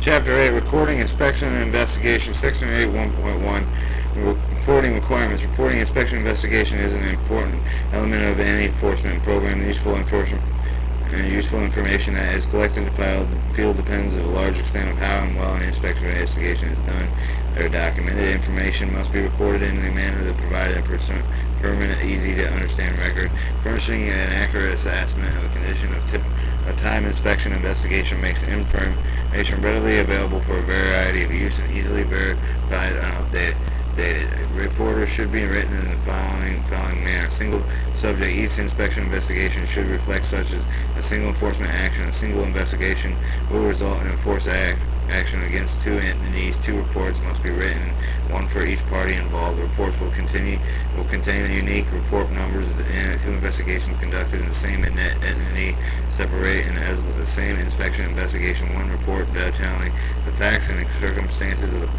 Chapter 8, Recording, Inspection, and Investigation, Section 8, 1.1, Reporting Requirements. Reporting, inspection, investigation is an important element of any enforcement program. Useful information that is collected and filed in the field depends to a large extent on how and well an inspection or investigation is done or documented. Information must be recorded in a manner that provided a permanent, easy-to-understand record, furnishing an accurate assessment of the condition of time. Inspection investigation makes information readily available for a variety of use and easily verified and updated. Reporters should be written in the following manner. Single subject. Each inspection investigation should reflect such as a single enforcement action. A single investigation will result in enforced action against two entities. Two reports must be written, one for each party involved. The reports will contain unique report numbers and two investigations conducted in the same entity, separate and as the same inspection investigation. One report detailing the facts and circumstances of the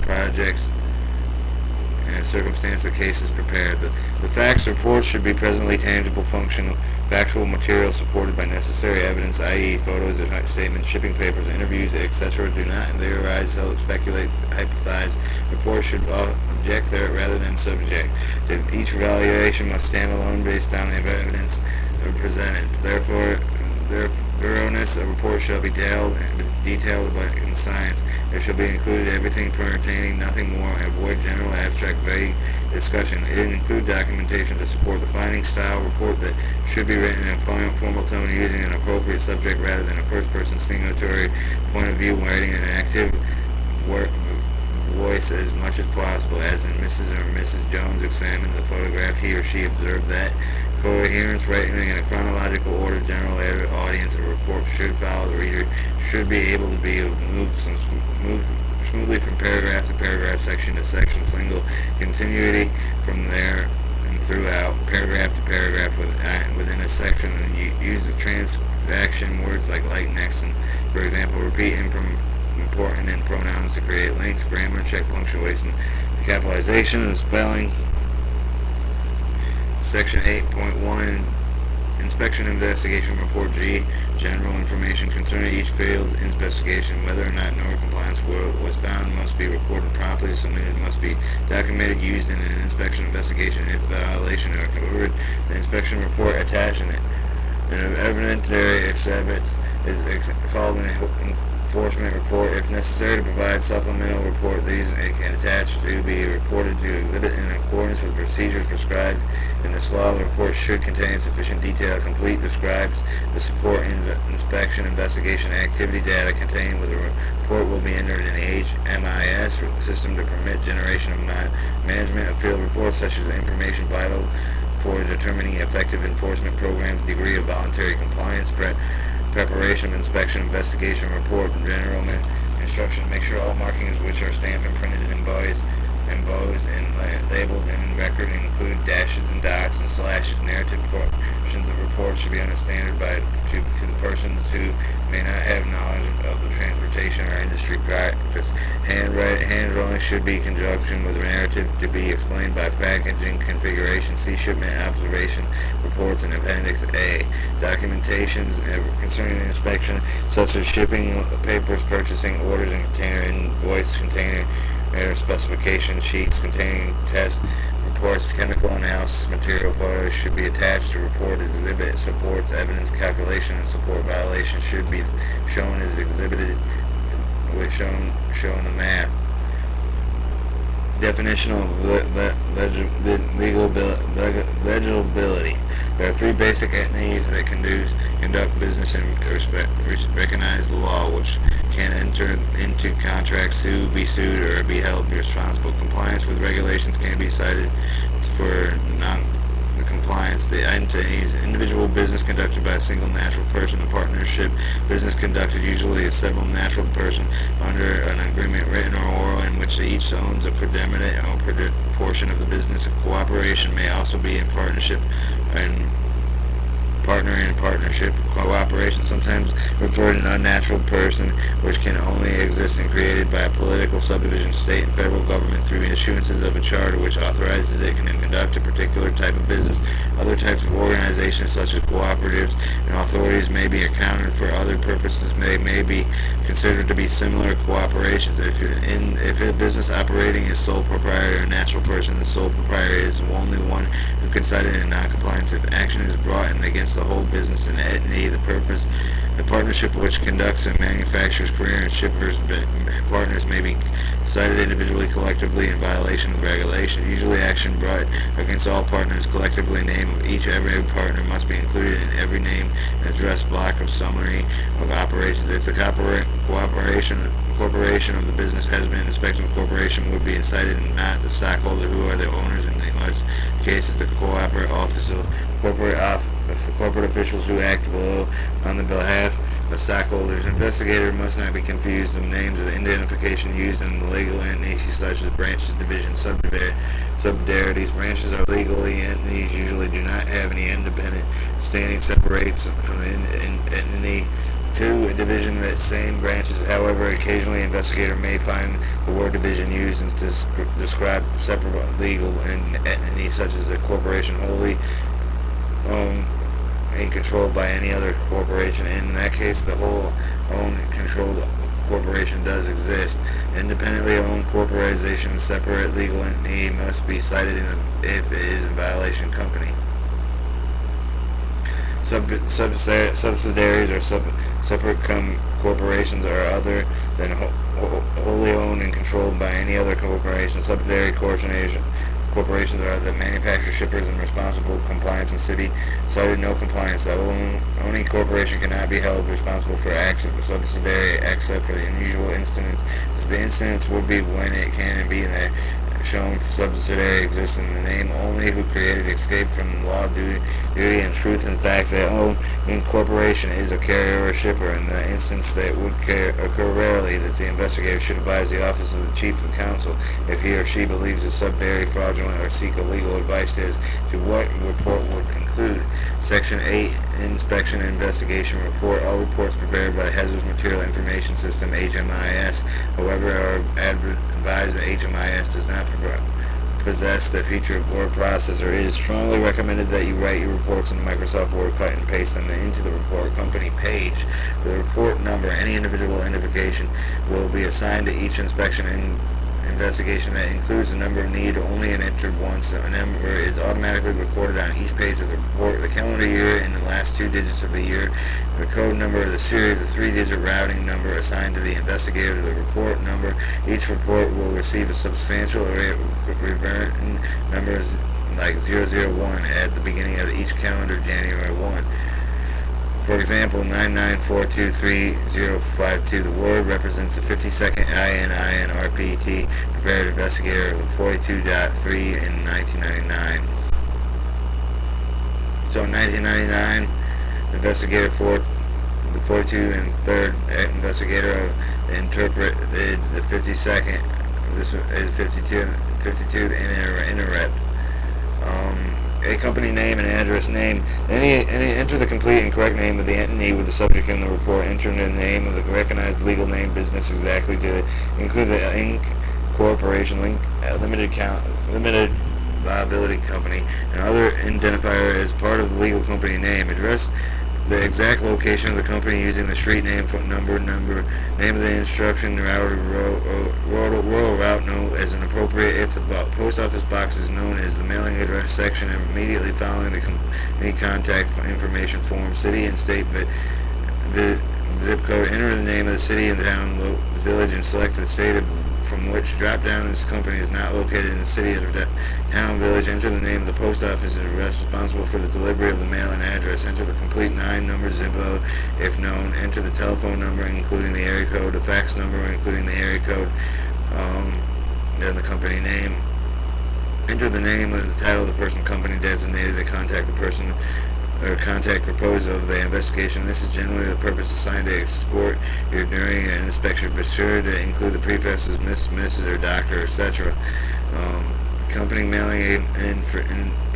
projects and circumstance the case is prepared. The facts report should be presently tangible, functional, factual material supported by necessary evidence, i.e. photos, statements, shipping papers, interviews, etc. Do not theorize, speculate, hypothesize. Reports should object there rather than subject. Each evaluation must stand alone based on the evidence presented. Therefore, their thoroughness of report shall be detailed in science. There shall be included everything pertaining, nothing more. Avoid general, abstract, vague discussion. It include documentation to support the findings. Style report that should be written in a formal tone, using an appropriate subject rather than a first-person singular point of view. Writing an active voice as much as possible, as in Mrs. or Mrs. Jones examined the photograph. He or she observed that. Coherence, writing in a chronological order. General audience of a report should follow. The reader should be able to be moved smoothly from paragraph to paragraph, section to section. Single continuity from there and throughout, paragraph to paragraph within a section. And use the transaction words like next, and for example, repeat important and pronouns to create links. Grammar, check punctuation, capitalization, and spelling. Section 8.1, Inspection Investigation Report. G. General information concerning each field investigation. Whether or not no compliance was found must be recorded promptly. Submitted must be documented, used in an inspection investigation. If violation are covered, the inspection report attached in it. An evidentiary exhibit is called an enforcement report. If necessary to provide supplemental report, these can attach to be reported to exhibit in accordance with procedures prescribed in this law. The report should contain sufficient detail, complete, describes the support inspection investigation activity. Data contained with the report will be entered in the HMIS system to permit generation of management of field reports, such as information vital for determining effective enforcement programs, degree of voluntary compliance, preparation of inspection investigation report, and general instruction. Make sure all markings which are stamped and printed and embossed and labeled in record include dashes and dots and slashes. Narrative portions of reports should be understood to the persons who may not have knowledge of the transportation or industry practice. Hand drawing should be in conjunction with the narrative to be explained by packaging configuration. See shipment observation reports in Appendix A. Documentations concerning the inspection, such as shipping papers, purchasing orders, and container invoice, container specification sheets containing test reports, chemical analysis material. Photos should be attached to report exhibit. Supports evidence calculation and support violations should be shown as exhibited with showing the map. Definition of legibility. There are three basic entities that conduct business and recognize the law, which can enter into contracts, be sued, or be held responsible. Compliance with regulations can be cited for non-compliance. The entities: individual business conducted by a single natural person; a partnership business conducted usually as several natural persons under an agreement, written or oral, in which each owns a predominant or portion of the business. Cooperation may also be in partnership and partner in partnership. cooperation, sometimes referred to an unnatural person, which can only exist and created by a political subdivision, state and federal government through issuances of a charter which authorizes it can conduct a particular type of business. Other types of organizations, such as cooperatives and authorities, may be accounted for other purposes. They may be considered to be similar cooperations. If a business operating is sole proprietor or a natural person, the sole proprietor is the only one who can cite in non-compliance. If action is brought in against the whole business and entity, the partnership which conducts a manufacturer's career and shippers partners may be cited individually, collectively in violation of the regulation. Usually action brought against all partners collectively. Name of every partner must be included in every name and address block of summary of operations. If the corporation of the business has been inspected, the corporation would be cited and not the stockholder, who are the owners in most cases. The corporate office of corporate officials who act below on the behalf of stockholders. Investigator must not be confused with names of identification used in the legal entities such as branches, divisions, subsidiaries. Branches are legal entities, usually do not have any independent standing, separates from the entity to a division that same branches. However, occasionally investigator may find the word division used to describe separate legal entities, such as a corporation wholly owned and controlled by any other corporation. In that case, the whole owned and controlled corporation does exist. Independently owned corporation, separate legal entity must be cited if it is a violation company. Subsidiaries or separate corporations are other than wholly owned and controlled by any other corporation. Subsidiary corporations are the manufacturer, shippers, and responsible compliance in city. Cited no compliance. The owning corporation cannot be held responsible for acts of the subsidiary except for the unusual incidents. The incidents would be when it can and be that shown subsidiary exists in the name only, who created, escaped from law, duty, and truth and facts. That owning corporation is a carrier or shipper. In the instance that would occur rarely, that the investigator should advise the office of the chief of counsel if he or she believes the subsidiary fraudulent, or seek a legal advice as to what report would include. Section 8, Inspection and Investigation Report. All reports prepared by the Hazardous Material Information System, HMIS, however, are advised that HMIS does not possess the feature of word processor. It is strongly recommended that you write your reports in Microsoft Word, cut and paste them into the report company page. For the report number, any individual identification will be assigned to each inspection and investigation that includes the number needed only and entered once. The number is automatically recorded on each page of the report, the calendar year, and the last 2 digits of the year, the code number of the series, the 3-digit routing number assigned to the investigator, the report number. Each report will receive a substantial reverting numbers like 001 at the beginning of each calendar January 1. For example, 99423052, the word represents the 52nd INRPT prepared investigator of the 42.3 in 1999. So in 1999, investigator the 42 and 3rd investigator interpreted the 52nd. This is 52 the interrupt. A company name and address name. Enter the complete and correct name of the entity with the subject in the report. Enter the name of the recognized legal name business exactly to include the Inc. Corporation, limited liability company, and other identifier as part of the legal company name. Address the exact location of the company using the street name, phone number, name of the instruction, rural route note as an appropriate. If the post office box is known as the mailing address section, and immediately following the contact information form, city and state zip code. Enter the name of the city and the town, village, and select the state from which drop-down this company is not located in the city or the town, village. Enter the name of the post office responsible for the delivery of the mail and address. Enter the complete 9-number zip code if known. Enter the telephone number including the area code, the fax number including the area code, and the company name. Enter the name and the title of the person company designated to contact the person or contact proposal of the investigation. This is generally the purpose assigned to escort you during an inspection. Be sure to include the prefixes Miss, Mrs., or Doctor, etc. Company mailing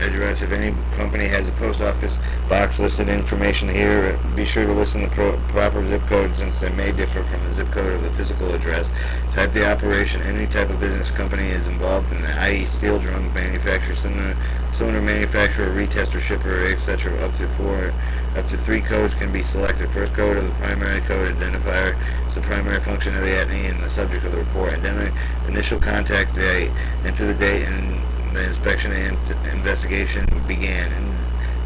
address. If any company has a post office box listed information here, be sure to list in the proper zip code since they may differ from the zip code of the physical address. Type the operation. Any type of business company is involved in the i.e. steel drum manufacturer, cylinder manufacturer, retester, shipper, etc. Up to three codes can be selected. First code of the primary code identifier is the primary function of the entity and the subject of the report. Initial contact date. Enter the date and the inspection and investigation began.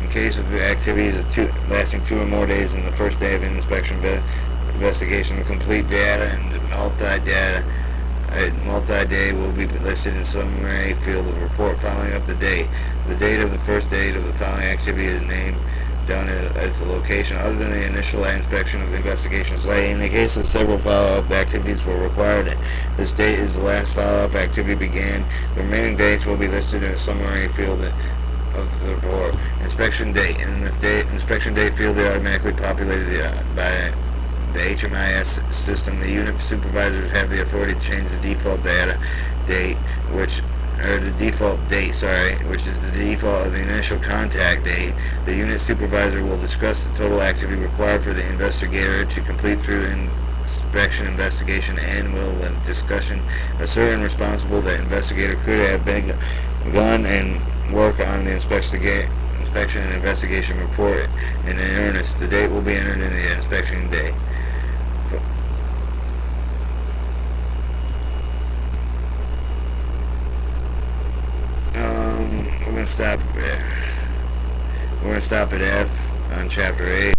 In case of activities lasting 2 or more days on the first day of an inspection investigation, the complete data and multi-day will be listed in summary field of report. Following up the date. The date of the first date of the following activity is named done as the location other than the initial inspection of the investigation site. In the case of several follow-up activities were required, this date is the last follow-up activity began. The remaining dates will be listed in a summary field of the report. Inspection date. In the inspection date field, they automatically populated by the HMIS system. The unit supervisors have the authority to change the default date, which is the default of the initial contact date. The unit supervisor will discuss the total activity required for the investigator to complete through inspection investigation and will, with discussion, ascertain responsible that investigator could have begun and work on the inspection and investigation report in earnest. The date will be entered in the inspection day. We're gonna stop at F on chapter 8.